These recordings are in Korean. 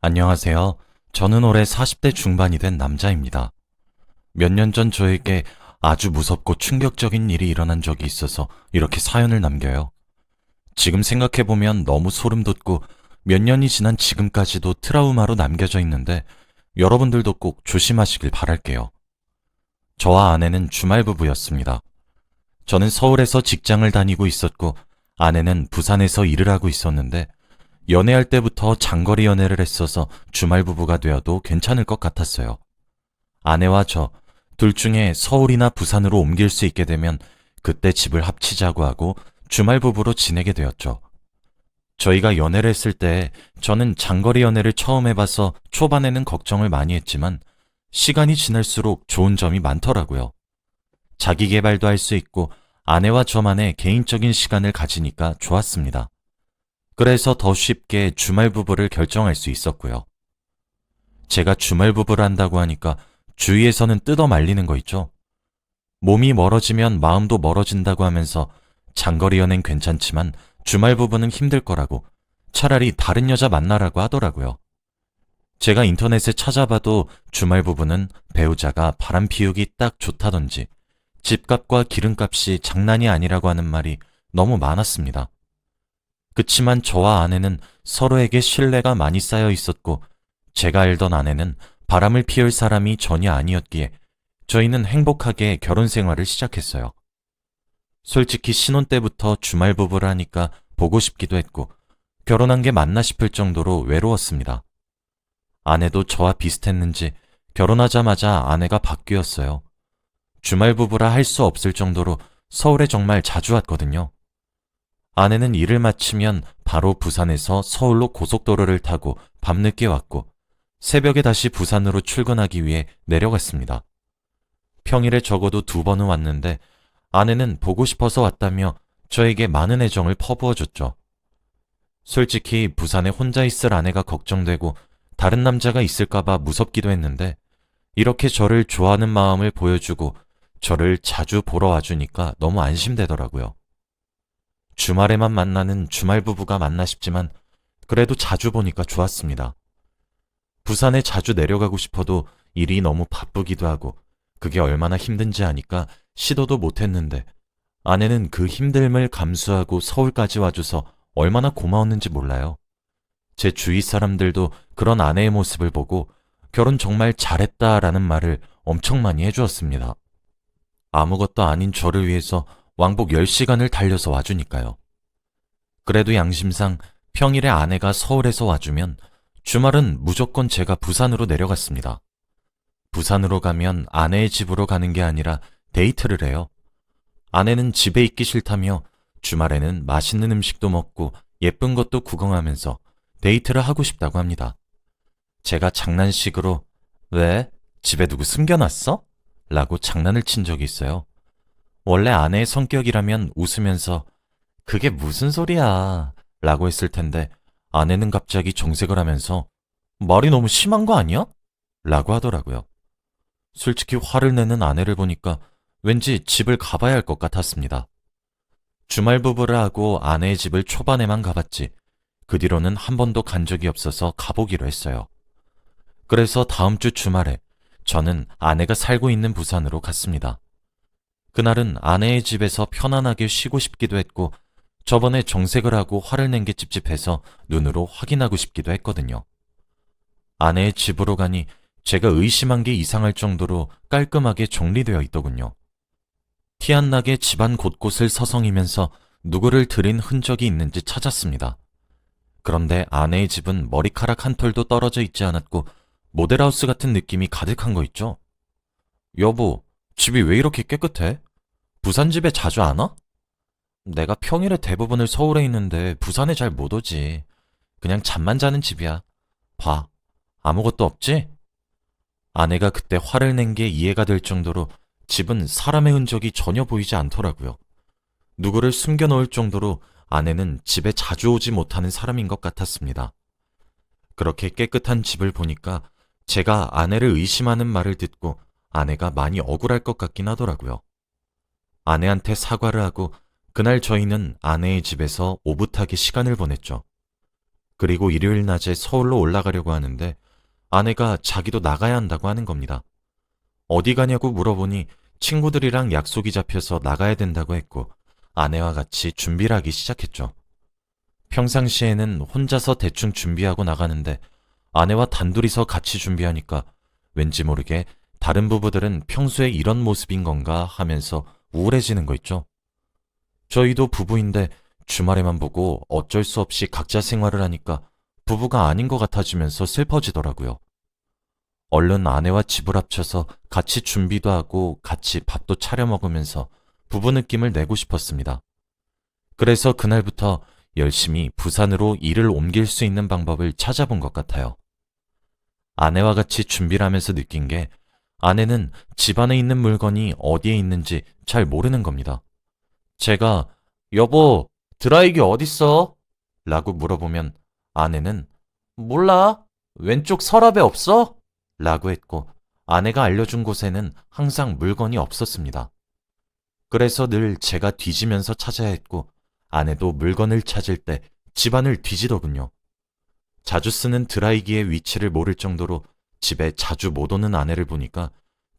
안녕하세요. 저는 올해 40대 중반이 된 남자입니다. 몇 년 전 저에게 아주 무섭고 충격적인 일이 일어난 적이 있어서 이렇게 사연을 남겨요. 지금 생각해보면 너무 소름 돋고 몇 년이 지난 지금까지도 트라우마로 남겨져 있는데 여러분들도 꼭 조심하시길 바랄게요. 저와 아내는 주말 부부였습니다. 저는 서울에서 직장을 다니고 있었고 아내는 부산에서 일을 하고 있었는데 연애할 때부터 장거리 연애를 했어서 주말 부부가 되어도 괜찮을 것 같았어요. 아내와 저, 둘 중에 서울이나 부산으로 옮길 수 있게 되면 그때 집을 합치자고 하고 주말 부부로 지내게 되었죠. 저희가 연애를 했을 때 저는 장거리 연애를 처음 해봐서 초반에는 걱정을 많이 했지만 시간이 지날수록 좋은 점이 많더라고요. 자기 개발도 할 수 있고 아내와 저만의 개인적인 시간을 가지니까 좋았습니다. 그래서 더 쉽게 주말 부부를 결정할 수 있었고요. 제가 주말 부부를 한다고 하니까 주위에서는 뜯어 말리는 거 있죠. 몸이 멀어지면 마음도 멀어진다고 하면서 장거리 연애는 괜찮지만 주말 부부는 힘들 거라고 차라리 다른 여자 만나라고 하더라고요. 제가 인터넷에 찾아봐도 주말 부부는 배우자가 바람 피우기 딱 좋다던지 집값과 기름값이 장난이 아니라고 하는 말이 너무 많았습니다. 그치만 저와 아내는 서로에게 신뢰가 많이 쌓여 있었고 제가 알던 아내는 바람을 피울 사람이 전혀 아니었기에 저희는 행복하게 결혼 생활을 시작했어요. 솔직히 신혼 때부터 주말 부부를 하니까 보고 싶기도 했고 결혼한 게 맞나 싶을 정도로 외로웠습니다. 아내도 저와 비슷했는지 결혼하자마자 아내가 바뀌었어요. 주말 부부라 할 수 없을 정도로 서울에 정말 자주 왔거든요. 아내는 일을 마치면 바로 부산에서 서울로 고속도로를 타고 밤늦게 왔고 새벽에 다시 부산으로 출근하기 위해 내려갔습니다. 평일에 적어도 2번은 왔는데 아내는 보고 싶어서 왔다며 저에게 많은 애정을 퍼부어줬죠. 솔직히 부산에 혼자 있을 아내가 걱정되고 다른 남자가 있을까봐 무섭기도 했는데 이렇게 저를 좋아하는 마음을 보여주고 저를 자주 보러 와주니까 너무 안심되더라고요. 주말에만 만나는 주말 부부가 맞나 싶지만 그래도 자주 보니까 좋았습니다. 부산에 자주 내려가고 싶어도 일이 너무 바쁘기도 하고 그게 얼마나 힘든지 아니까 시도도 못했는데 아내는 그 힘듦을 감수하고 서울까지 와줘서 얼마나 고마웠는지 몰라요. 제 주위 사람들도 그런 아내의 모습을 보고 결혼 정말 잘했다라는 말을 엄청 많이 해주었습니다. 아무것도 아닌 저를 위해서 왕복 10시간을 달려서 와주니까요. 그래도 양심상 평일에 아내가 서울에서 와주면 주말은 무조건 제가 부산으로 내려갔습니다. 부산으로 가면 아내의 집으로 가는 게 아니라 데이트를 해요. 아내는 집에 있기 싫다며 주말에는 맛있는 음식도 먹고 예쁜 것도 구경하면서 데이트를 하고 싶다고 합니다. 제가 장난식으로 왜? 집에 누구 숨겨놨어? 라고 장난을 친 적이 있어요. 원래 아내의 성격이라면 웃으면서 그게 무슨 소리야 라고 했을 텐데 아내는 갑자기 정색을 하면서 말이 너무 심한 거 아니야? 라고 하더라고요. 솔직히 화를 내는 아내를 보니까 왠지 집을 가봐야 할 것 같았습니다. 주말 부부를 하고 아내의 집을 초반에만 가봤지 그 뒤로는 한 번도 간 적이 없어서 가보기로 했어요. 그래서 다음 주 주말에 저는 아내가 살고 있는 부산으로 갔습니다. 그날은 아내의 집에서 편안하게 쉬고 싶기도 했고 저번에 정색을 하고 화를 낸 게 찝찝해서 눈으로 확인하고 싶기도 했거든요. 아내의 집으로 가니 제가 의심한 게 이상할 정도로 깔끔하게 정리되어 있더군요. 티 안 나게 집안 곳곳을 서성이면서 누구를 들인 흔적이 있는지 찾았습니다. 그런데 아내의 집은 머리카락 한 톨도 떨어져 있지 않았고 모델하우스 같은 느낌이 가득한 거 있죠? 여보, 집이 왜 이렇게 깨끗해? 부산 집에 자주 안 와? 내가 평일에 대부분을 서울에 있는데 부산에 잘 못 오지. 그냥 잠만 자는 집이야. 봐, 아무것도 없지? 아내가 그때 화를 낸 게 이해가 될 정도로 집은 사람의 흔적이 전혀 보이지 않더라고요. 누구를 숨겨놓을 정도로 아내는 집에 자주 오지 못하는 사람인 것 같았습니다. 그렇게 깨끗한 집을 보니까 제가 아내를 의심하는 말을 듣고 아내가 많이 억울할 것 같긴 하더라고요. 아내한테 사과를 하고 그날 저희는 아내의 집에서 오붓하게 시간을 보냈죠. 그리고 일요일 낮에 서울로 올라가려고 하는데 아내가 자기도 나가야 한다고 하는 겁니다. 어디 가냐고 물어보니 친구들이랑 약속이 잡혀서 나가야 된다고 했고 아내와 같이 준비를 하기 시작했죠. 평상시에는 혼자서 대충 준비하고 나가는데 아내와 단둘이서 같이 준비하니까 왠지 모르게 다른 부부들은 평소에 이런 모습인 건가 하면서 우울해지는 거 있죠. 저희도 부부인데 주말에만 보고 어쩔 수 없이 각자 생활을 하니까 부부가 아닌 것 같아지면서 슬퍼지더라고요. 얼른 아내와 집을 합쳐서 같이 준비도 하고 같이 밥도 차려 먹으면서 부부 느낌을 내고 싶었습니다. 그래서 그날부터 열심히 부산으로 일을 옮길 수 있는 방법을 찾아본 것 같아요. 아내와 같이 준비를 하면서 느낀 게 아내는 집안에 있는 물건이 어디에 있는지 잘 모르는 겁니다. 제가 여보, 드라이기 어딨어? 라고 물어보면 아내는 몰라. 왼쪽 서랍에 없어? 라고 했고 아내가 알려준 곳에는 항상 물건이 없었습니다. 그래서 늘 제가 뒤지면서 찾아야 했고 아내도 물건을 찾을 때 집안을 뒤지더군요. 자주 쓰는 드라이기의 위치를 모를 정도로 집에 자주 못 오는 아내를 보니까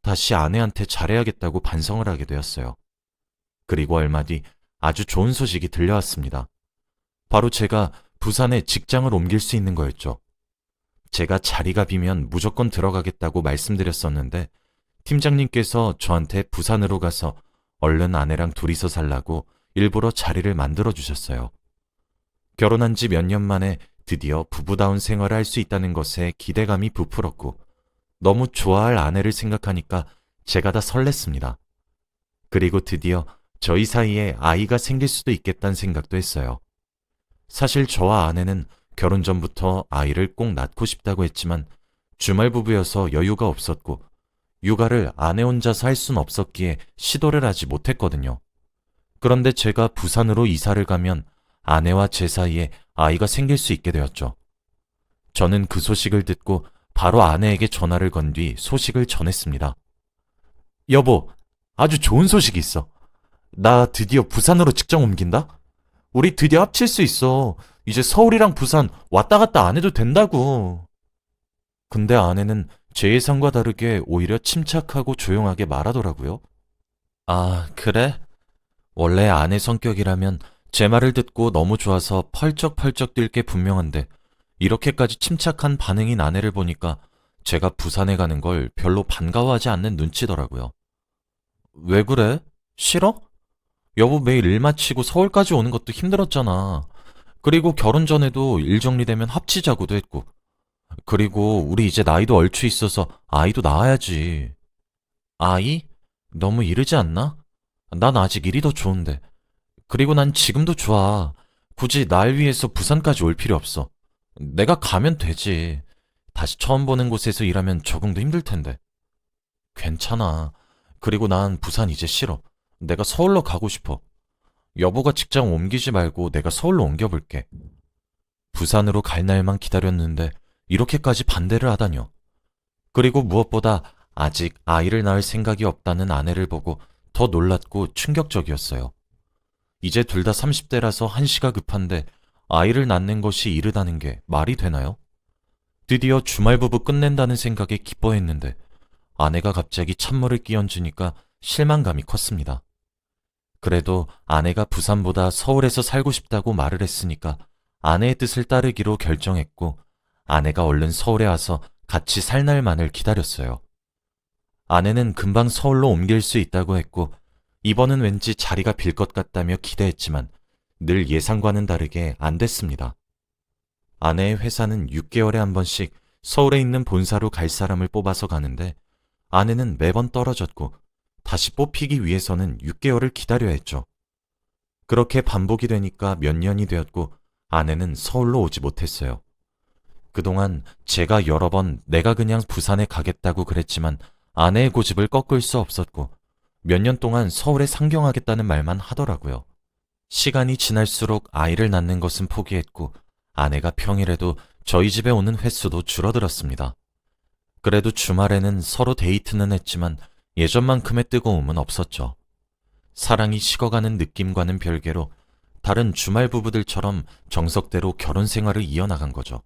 다시 아내한테 잘해야겠다고 반성을 하게 되었어요. 그리고 얼마 뒤 아주 좋은 소식이 들려왔습니다. 바로 제가 부산에 직장을 옮길 수 있는 거였죠. 제가 자리가 비면 무조건 들어가겠다고 말씀드렸었는데 팀장님께서 저한테 부산으로 가서 얼른 아내랑 둘이서 살라고 일부러 자리를 만들어 주셨어요. 결혼한 지 몇 년 만에 드디어 부부다운 생활을 할 수 있다는 것에 기대감이 부풀었고 너무 좋아할 아내를 생각하니까 제가 다 설렜습니다. 그리고 드디어 저희 사이에 아이가 생길 수도 있겠다는 생각도 했어요. 사실 저와 아내는 결혼 전부터 아이를 꼭 낳고 싶다고 했지만 주말 부부여서 여유가 없었고 육아를 아내 혼자서 할 순 없었기에 시도를 하지 못했거든요. 그런데 제가 부산으로 이사를 가면 아내와 제 사이에 아이가 생길 수 있게 되었죠. 저는 그 소식을 듣고 바로 아내에게 전화를 건 뒤 소식을 전했습니다. 여보, 아주 좋은 소식이 있어. 나 드디어 부산으로 직장 옮긴다? 우리 드디어 합칠 수 있어. 이제 서울이랑 부산 왔다 갔다 안 해도 된다고. 근데 아내는 제 예상과 다르게 오히려 침착하고 조용하게 말하더라고요. 아, 그래? 원래 아내 성격이라면 제 말을 듣고 너무 좋아서 펄쩍펄쩍 뛸 게 분명한데 이렇게까지 침착한 반응인 아내를 보니까 제가 부산에 가는 걸 별로 반가워하지 않는 눈치더라고요. 왜 그래? 싫어? 여보 매일 일 마치고 서울까지 오는 것도 힘들었잖아. 그리고 결혼 전에도 일 정리되면 합치자고도 했고. 그리고 우리 이제 나이도 얼추 있어서 아이도 낳아야지. 아이? 너무 이르지 않나? 난 아직 일이 더 좋은데. 그리고 난 지금도 좋아. 굳이 날 위해서 부산까지 올 필요 없어. 내가 가면 되지. 다시 처음 보는 곳에서 일하면 적응도 힘들 텐데. 괜찮아. 그리고 난 부산 이제 싫어. 내가 서울로 가고 싶어. 여보가 직장 옮기지 말고 내가 서울로 옮겨볼게. 부산으로 갈 날만 기다렸는데 이렇게까지 반대를 하다뇨. 그리고 무엇보다 아직 아이를 낳을 생각이 없다는 아내를 보고 더 놀랐고 충격적이었어요. 이제 둘 다 30대라서 한시가 급한데 아이를 낳는 것이 이르다는 게 말이 되나요? 드디어 주말 부부 끝낸다는 생각에 기뻐했는데 아내가 갑자기 찬물을 끼얹으니까 실망감이 컸습니다. 그래도 아내가 부산보다 서울에서 살고 싶다고 말을 했으니까 아내의 뜻을 따르기로 결정했고 아내가 얼른 서울에 와서 같이 살 날만을 기다렸어요. 아내는 금방 서울로 옮길 수 있다고 했고 이번은 왠지 자리가 빌 것 같다며 기대했지만 늘 예상과는 다르게 안 됐습니다. 아내의 회사는 6개월에 한 번씩 서울에 있는 본사로 갈 사람을 뽑아서 가는데 아내는 매번 떨어졌고 다시 뽑히기 위해서는 6개월을 기다려야 했죠. 그렇게 반복이 되니까 몇 년이 되었고 아내는 서울로 오지 못했어요. 그동안 제가 여러 번 내가 그냥 부산에 가겠다고 그랬지만 아내의 고집을 꺾을 수 없었고 몇 년 동안 서울에 상경하겠다는 말만 하더라고요. 시간이 지날수록 아이를 낳는 것은 포기했고 아내가 평일에도 저희 집에 오는 횟수도 줄어들었습니다. 그래도 주말에는 서로 데이트는 했지만 예전만큼의 뜨거움은 없었죠. 사랑이 식어가는 느낌과는 별개로 다른 주말 부부들처럼 정석대로 결혼 생활을 이어나간 거죠.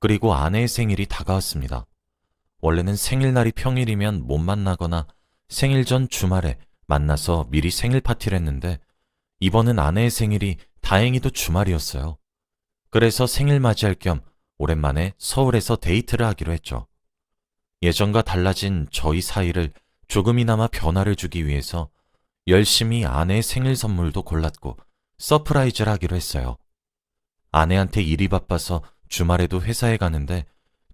그리고 아내의 생일이 다가왔습니다. 원래는 생일날이 평일이면 못 만나거나 생일 전 주말에 만나서 미리 생일 파티를 했는데 이번은 아내의 생일이 다행히도 주말이었어요. 그래서 생일 맞이할 겸 오랜만에 서울에서 데이트를 하기로 했죠. 예전과 달라진 저희 사이를 조금이나마 변화를 주기 위해서 열심히 아내의 생일 선물도 골랐고 서프라이즈를 하기로 했어요. 아내한테 일이 바빠서 주말에도 회사에 가는데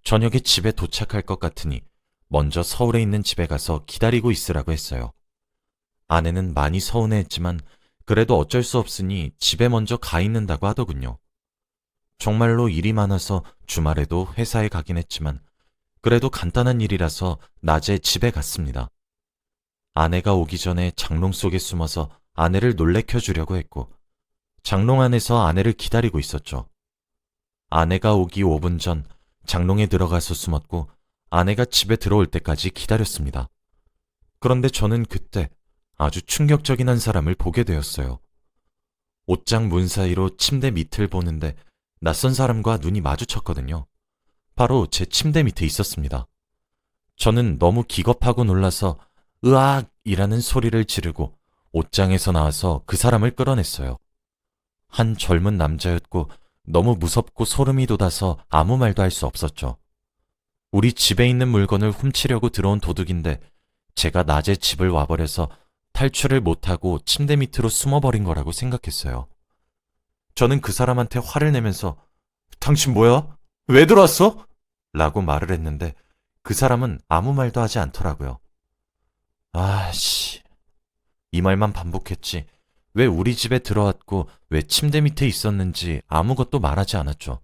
저녁에 집에 도착할 것 같으니 먼저 서울에 있는 집에 가서 기다리고 있으라고 했어요. 아내는 많이 서운해했지만 그래도 어쩔 수 없으니 집에 먼저 가 있는다고 하더군요. 정말로 일이 많아서 주말에도 회사에 가긴 했지만 그래도 간단한 일이라서 낮에 집에 갔습니다. 아내가 오기 전에 장롱 속에 숨어서 아내를 놀래켜 주려고 했고 장롱 안에서 아내를 기다리고 있었죠. 아내가 오기 5분 전 장롱에 들어가서 숨었고 아내가 집에 들어올 때까지 기다렸습니다. 그런데 저는 그때 아주 충격적인 한 사람을 보게 되었어요. 옷장 문 사이로 침대 밑을 보는데 낯선 사람과 눈이 마주쳤거든요. 바로 제 침대 밑에 있었습니다. 저는 너무 기겁하고 놀라서 으악! 이라는 소리를 지르고 옷장에서 나와서 그 사람을 끌어냈어요. 한 젊은 남자였고 너무 무섭고 소름이 돋아서 아무 말도 할 수 없었죠. 우리 집에 있는 물건을 훔치려고 들어온 도둑인데 제가 낮에 집을 와버려서 탈출을 못하고 침대 밑으로 숨어버린 거라고 생각했어요. 저는 그 사람한테 화를 내면서 당신 뭐야? 왜 들어왔어? 라고 말을 했는데 그 사람은 아무 말도 하지 않더라고요. 아씨, 이 말만 반복했지 왜 우리 집에 들어왔고 왜 침대 밑에 있었는지 아무것도 말하지 않았죠.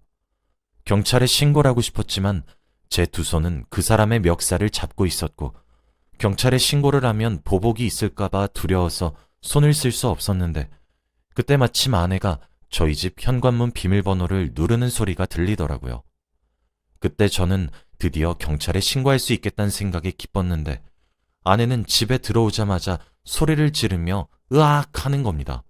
경찰에 신고를 하고 싶었지만 제 두 손은 그 사람의 멱살을 잡고 있었고 경찰에 신고를 하면 보복이 있을까봐 두려워서 손을 쓸 수 없었는데 그때 마침 아내가 저희 집 현관문 비밀번호를 누르는 소리가 들리더라고요. 그때 저는 드디어 경찰에 신고할 수 있겠다는 생각에 기뻤는데 아내는 집에 들어오자마자 소리를 지르며 으악 하는 겁니다.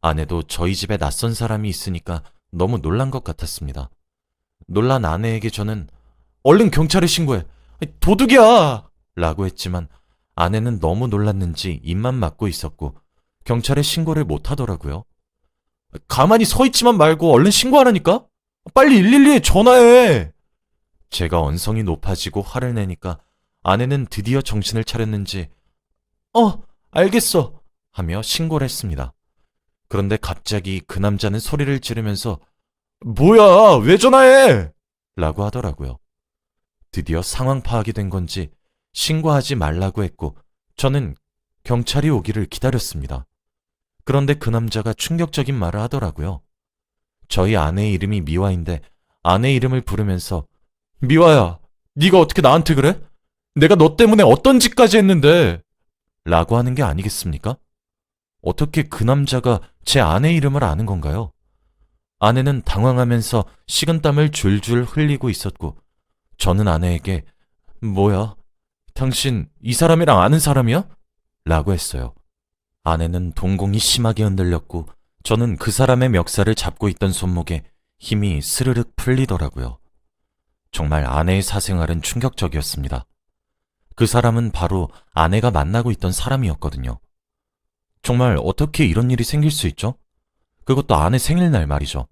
아내도 저희 집에 낯선 사람이 있으니까 너무 놀란 것 같았습니다. 놀란 아내에게 저는 얼른 경찰에 신고해. 도둑이야! 라고 했지만 아내는 너무 놀랐는지 입만 막고 있었고 경찰에 신고를 못 하더라고요. 가만히 서 있지만 말고 얼른 신고하라니까? 빨리 112에 전화해! 제가 언성이 높아지고 화를 내니까 아내는 드디어 정신을 차렸는지 알겠어 하며 신고를 했습니다. 그런데 갑자기 그 남자는 소리를 지르면서 뭐야 왜 전화해? 라고 하더라고요. 드디어 상황 파악이 된 건지 신고하지 말라고 했고 저는 경찰이 오기를 기다렸습니다. 그런데 그 남자가 충격적인 말을 하더라고요. 저희 아내의 이름이 미화인데 아내 이름을 부르면서 미화야, 네가 어떻게 나한테 그래? 내가 너 때문에 어떤 짓까지 했는데 라고 하는 게 아니겠습니까? 어떻게 그 남자가 제 아내 이름을 아는 건가요? 아내는 당황하면서 식은땀을 줄줄 흘리고 있었고 저는 아내에게 뭐야? 당신 이 사람이랑 아는 사람이야? 라고 했어요. 아내는 동공이 심하게 흔들렸고 저는 그 사람의 멱살을 잡고 있던 손목에 힘이 스르륵 풀리더라고요. 정말 아내의 사생활은 충격적이었습니다. 그 사람은 바로 아내가 만나고 있던 사람이었거든요. 정말 어떻게 이런 일이 생길 수 있죠? 그것도 아내 생일날 말이죠.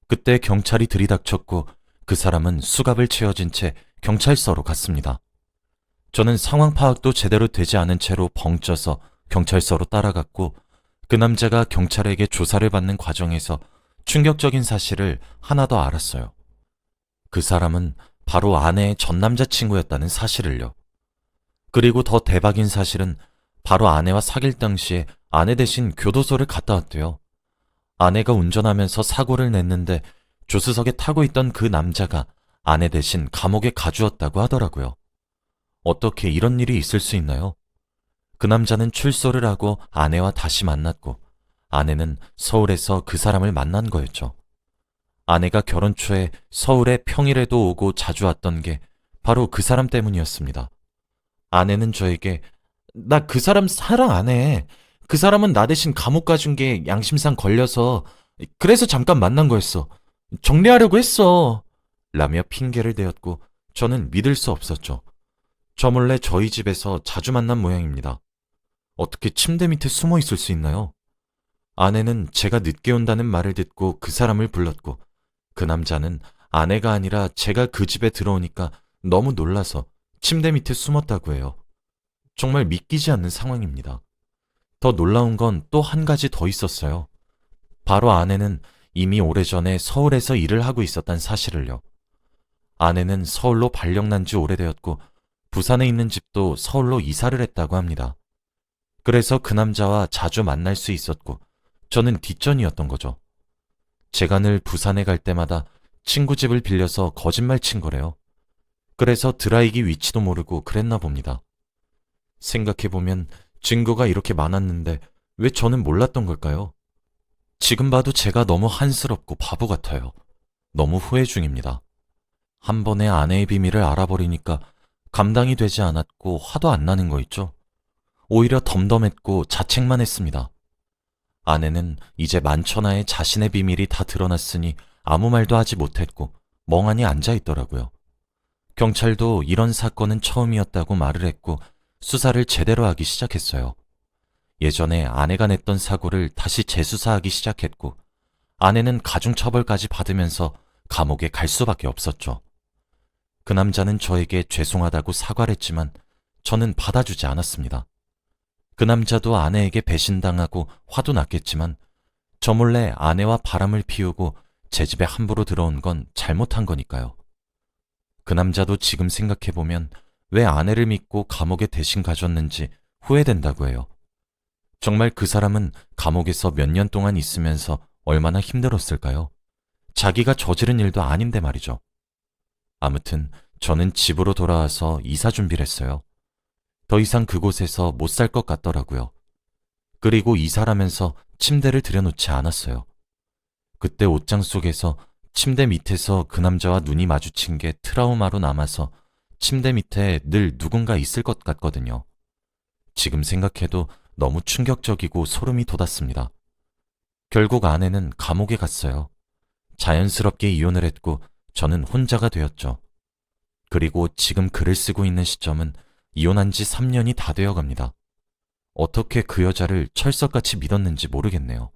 그때 경찰이 들이닥쳤고 그 사람은 수갑을 채워진 채 경찰서로 갔습니다. 저는 상황 파악도 제대로 되지 않은 채로 벙쪄서 경찰서로 따라갔고 그 남자가 경찰에게 조사를 받는 과정에서 충격적인 사실을 하나 더 알았어요. 그 사람은 바로 아내의 전 남자친구였다는 사실을요. 그리고 더 대박인 사실은 바로 아내와 사귈 당시에 아내 대신 교도소를 갔다 왔대요. 아내가 운전하면서 사고를 냈는데 조수석에 타고 있던 그 남자가 아내 대신 감옥에 가주었다고 하더라고요. 어떻게 이런 일이 있을 수 있나요? 그 남자는 출소를 하고 아내와 다시 만났고 아내는 서울에서 그 사람을 만난 거였죠. 아내가 결혼 초에 서울에 평일에도 오고 자주 왔던 게 바로 그 사람 때문이었습니다. 아내는 저에게 나 그 사람 사랑 안 해. 그 사람은 나 대신 감옥 가준 게 양심상 걸려서 그래서 잠깐 만난 거였어. 정리하려고 했어. 라며 핑계를 대었고 저는 믿을 수 없었죠. 저 몰래 저희 집에서 자주 만난 모양입니다. 어떻게 침대 밑에 숨어 있을 수 있나요? 아내는 제가 늦게 온다는 말을 듣고 그 사람을 불렀고 그 남자는 아내가 아니라 제가 그 집에 들어오니까 너무 놀라서 침대 밑에 숨었다고 해요. 정말 믿기지 않는 상황입니다. 더 놀라운 건 또 한 가지 더 있었어요. 바로 아내는 이미 오래전에 서울에서 일을 하고 있었단 사실을요. 아내는 서울로 발령 난 지 오래되었고 부산에 있는 집도 서울로 이사를 했다고 합니다. 그래서 그 남자와 자주 만날 수 있었고 저는 뒷전이었던 거죠. 제가 늘 부산에 갈 때마다 친구 집을 빌려서 거짓말 친 거래요. 그래서 드라이기 위치도 모르고 그랬나 봅니다. 생각해보면 증거가 이렇게 많았는데 왜 저는 몰랐던 걸까요? 지금 봐도 제가 너무 한스럽고 바보 같아요. 너무 후회 중입니다. 한 번에 아내의 비밀을 알아버리니까 감당이 되지 않았고 화도 안 나는 거 있죠? 오히려 덤덤했고 자책만 했습니다. 아내는 이제 만천하에 자신의 비밀이 다 드러났으니 아무 말도 하지 못했고 멍하니 앉아 있더라고요. 경찰도 이런 사건은 처음이었다고 말을 했고 수사를 제대로 하기 시작했어요. 예전에 아내가 냈던 사고를 다시 재수사하기 시작했고 아내는 가중처벌까지 받으면서 감옥에 갈 수밖에 없었죠. 그 남자는 저에게 죄송하다고 사과를 했지만 저는 받아주지 않았습니다. 그 남자도 아내에게 배신당하고 화도 났겠지만 저 몰래 아내와 바람을 피우고 제 집에 함부로 들어온 건 잘못한 거니까요. 그 남자도 지금 생각해보면 왜 아내를 믿고 감옥에 대신 가줬는지 후회된다고 해요. 정말 그 사람은 감옥에서 몇 년 동안 있으면서 얼마나 힘들었을까요? 자기가 저지른 일도 아닌데 말이죠. 아무튼 저는 집으로 돌아와서 이사 준비를 했어요. 더 이상 그곳에서 못 살 것 같더라고요. 그리고 이사라면서 침대를 들여놓지 않았어요. 그때 옷장 속에서 침대 밑에서 그 남자와 눈이 마주친 게 트라우마로 남아서 침대 밑에 늘 누군가 있을 것 같거든요. 지금 생각해도 너무 충격적이고 소름이 돋았습니다. 결국 아내는 감옥에 갔어요. 자연스럽게 이혼을 했고 저는 혼자가 되었죠. 그리고 지금 글을 쓰고 있는 시점은 이혼한 지 3년이 다 되어 갑니다. 어떻게 그 여자를 철석같이 믿었는지 모르겠네요.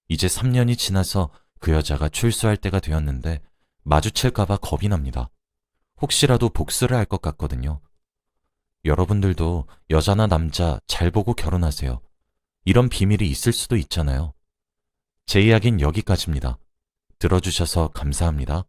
이제 3년이 지나서 그 여자가 출소할 때가 되었는데 마주칠까봐 겁이 납니다. 혹시라도 복수를 할 것 같거든요. 여러분들도 여자나 남자 잘 보고 결혼하세요. 이런 비밀이 있을 수도 있잖아요. 제 이야기는 여기까지입니다. 들어주셔서 감사합니다.